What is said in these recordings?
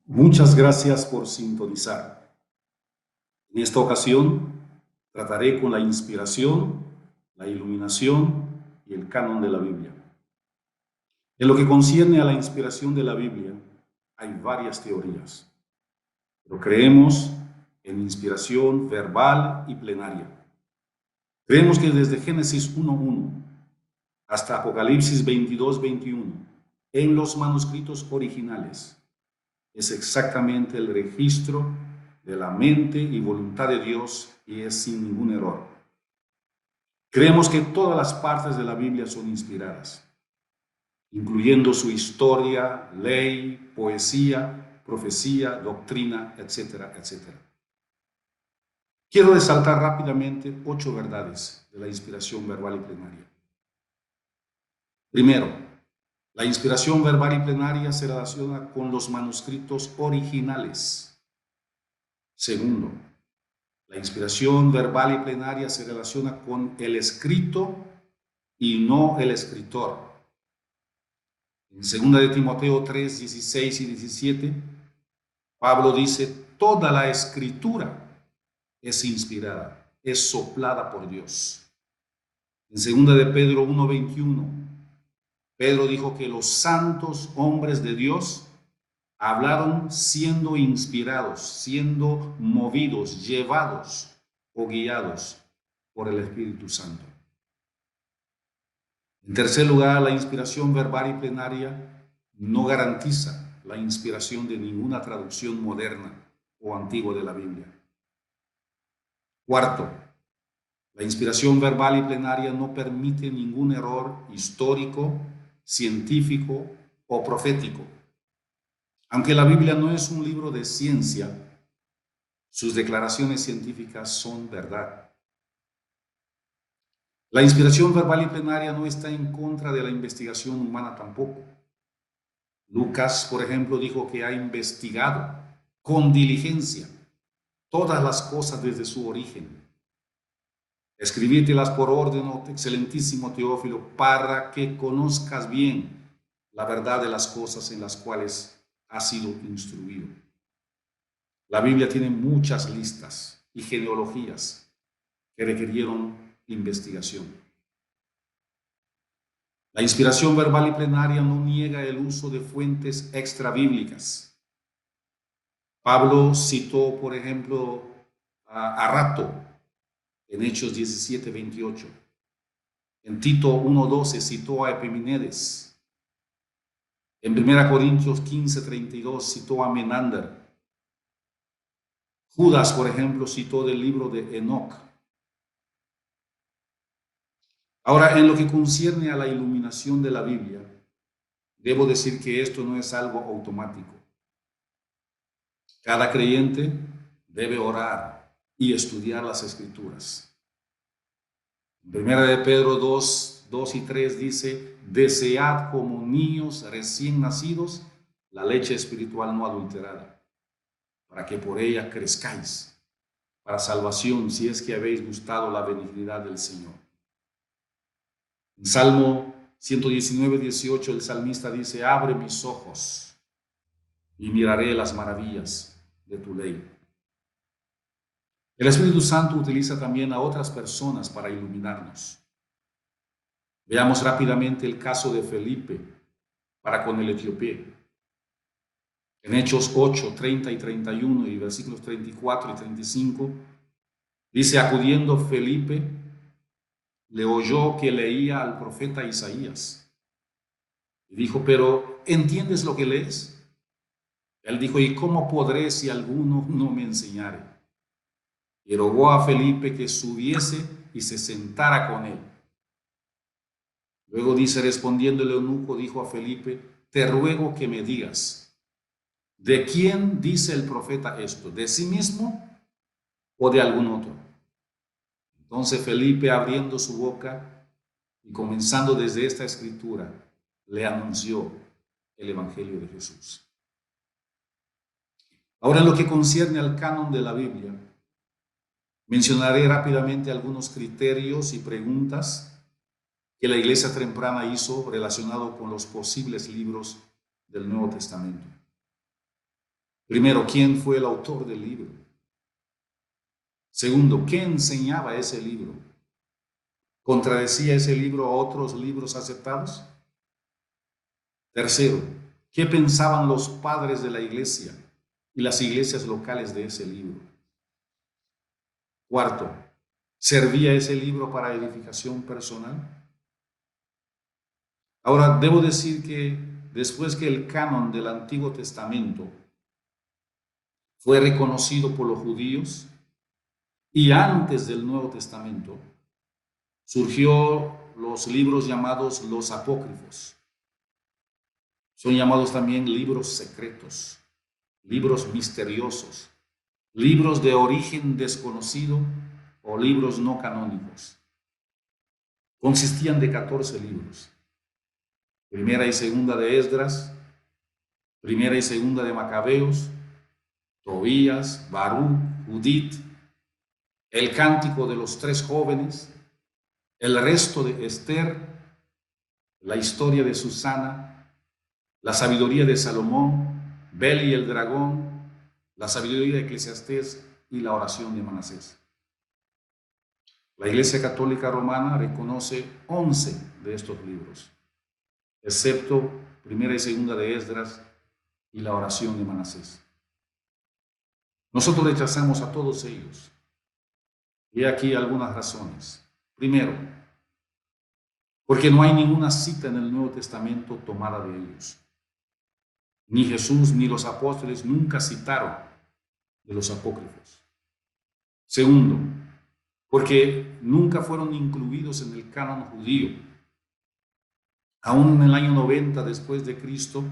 Muchas gracias por sintonizar. En esta ocasión trataré con la inspiración, la iluminación y el canon de la Biblia. En lo que concierne a la inspiración de la Biblia, hay varias teorías, pero creemos en inspiración verbal y plenaria. Creemos que desde Génesis 1:1 hasta Apocalipsis 22:21, en los manuscritos originales, es exactamente el registro de la mente y voluntad de Dios y es sin ningún error. Creemos que todas las partes de la Biblia son inspiradas, incluyendo su historia, ley, poesía, profecía, doctrina, etcétera, etcétera. Quiero resaltar rápidamente 8 verdades de la inspiración verbal y plenaria. Primero, la inspiración verbal y plenaria se relaciona con los manuscritos originales. Segundo, la inspiración verbal y plenaria se relaciona con el escrito y no el escritor. En 2 de Timoteo 3, 16 y 17, Pablo dice, toda la escritura es inspirada, es soplada por Dios. En 2 de Pedro 1, 21, Pedro dijo que los santos hombres de Dios hablaron siendo inspirados, siendo movidos, llevados o guiados por el Espíritu Santo. En tercer lugar, la inspiración verbal y plenaria no garantiza la inspiración de ninguna traducción moderna o antigua de la Biblia. Cuarto, la inspiración verbal y plenaria no permite ningún error histórico, científico o profético. Aunque la Biblia no es un libro de ciencia, sus declaraciones científicas son verdad. La inspiración verbal y plenaria no está en contra de la investigación humana tampoco. Lucas, por ejemplo, dijo que ha investigado con diligencia todas las cosas desde su origen. Escribírtelas por orden, oh excelentísimo Teófilo, para que conozcas bien la verdad de las cosas en las cuales has sido instruido. La Biblia tiene muchas listas y genealogías que requirieron investigación. La inspiración verbal y plenaria no niega el uso de fuentes extrabíblicas. Pablo citó, por ejemplo, a Rato en Hechos 17:28. En Tito 1:12 citó a Epimenides. En 1 Corintios 15:32 citó a Menander. Judas, por ejemplo, citó del libro de Enoc. Ahora, en lo que concierne a la iluminación de la Biblia, debo decir que esto no es algo automático. Cada creyente debe orar y estudiar las Escrituras. En 1 de Pedro 2 y 3 dice, desead como niños recién nacidos la leche espiritual no adulterada, para que por ella crezcáis, para salvación, si es que habéis gustado la benignidad del Señor. En Salmo 119:18 el salmista dice, abre mis ojos y miraré las maravillas de tu ley. El Espíritu Santo utiliza también a otras personas para iluminarnos. Veamos rápidamente el caso de Felipe para con el etíope. En Hechos 8, 30 y 31 y versículos 34 y 35, dice, acudiendo Felipe, le oyó que leía al profeta Isaías. Y dijo, pero ¿entiendes lo que lees? Él dijo, ¿y cómo podré si alguno no me enseñare? Y rogó a Felipe que subiese y se sentara con él. Luego dice, respondiendo el eunuco, dijo a Felipe, te ruego que me digas, ¿de quién dice el profeta esto? ¿De sí mismo o de algún otro? Entonces Felipe, abriendo su boca y comenzando desde esta escritura, le anunció el Evangelio de Jesús. Ahora, en lo que concierne al canon de la Biblia, mencionaré rápidamente algunos criterios y preguntas que la Iglesia temprana hizo relacionado con los posibles libros del Nuevo Testamento. Primero, ¿quién fue el autor del libro? Segundo, ¿qué enseñaba ese libro? ¿Contradecía ese libro a otros libros aceptados? Tercero, ¿qué pensaban los padres de la iglesia y las iglesias locales de ese libro? Cuarto, ¿servía ese libro para edificación personal? Ahora, debo decir que después que el canon del Antiguo Testamento fue reconocido por los judíos y antes del Nuevo Testamento, surgió los libros llamados los apócrifos. Son llamados también libros secretos, libros misteriosos, libros de origen desconocido o libros no canónicos. Consistían de 14 libros. Primera y segunda de Esdras, primera y segunda de Macabeos, Tobías, Baruch, Judith, el cántico de los tres jóvenes, el resto de Esther, la historia de Susana, la sabiduría de Salomón, Bel y el dragón, la sabiduría de Eclesiastés y la oración de Manasés. La Iglesia Católica Romana reconoce 11 de estos libros, excepto primera y segunda de Esdras y la oración de Manasés. Nosotros rechazamos a todos ellos. Y aquí algunas razones. Primero, porque no hay ninguna cita en el Nuevo Testamento tomada de ellos. Ni Jesús ni los apóstoles nunca citaron de los apócrifos. Segundo, porque nunca fueron incluidos en el canon judío. Aún en el año 90 después de Cristo,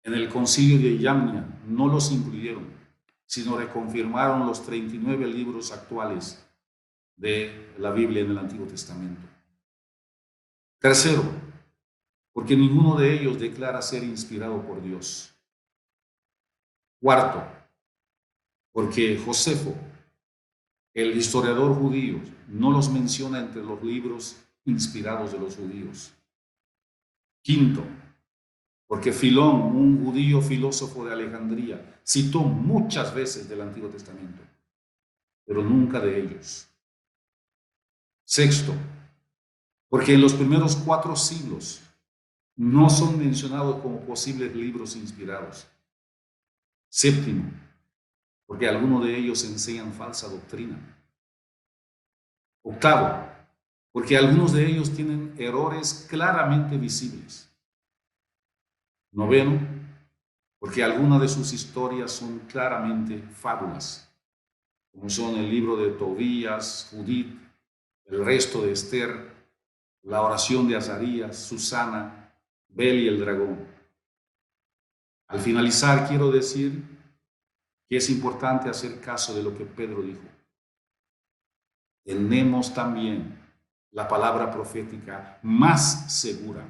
en el concilio de Yamnia, no los incluyeron, sino reconfirmaron los 39 libros actuales de la Biblia en el Antiguo Testamento. Tercero, porque ninguno de ellos declara ser inspirado por Dios. Cuarto, porque Josefo, el historiador judío, no los menciona entre los libros inspirados de los judíos. Quinto, porque Filón, un judío filósofo de Alejandría, citó muchas veces del Antiguo Testamento, pero nunca de ellos. Sexto, porque en los primeros 4 siglos no son mencionados como posibles libros inspirados. Séptimo, porque algunos de ellos enseñan falsa doctrina. Octavo, porque algunos de ellos tienen errores claramente visibles. Noveno, porque algunas de sus historias son claramente fábulas, como son el libro de Tobías, Judith, el resto de Esther, la oración de Azarías, Susana, Bel y el dragón. Al finalizar, quiero decir que es importante hacer caso de lo que Pedro dijo. Tenemos también la palabra profética más segura,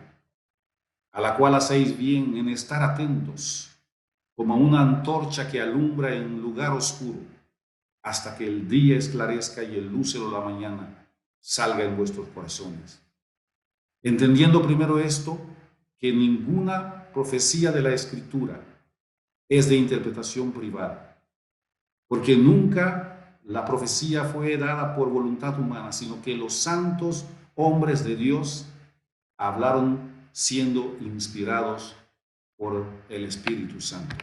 a la cual hacéis bien en estar atentos, como una antorcha que alumbra en un lugar oscuro, hasta que el día esclarezca y el lucero de la mañana salga en vuestros corazones. Entendiendo primero esto, que ninguna profecía de la Escritura es de interpretación privada, porque nunca la profecía fue dada por voluntad humana, sino que los santos hombres de Dios hablaron siendo inspirados por el Espíritu Santo.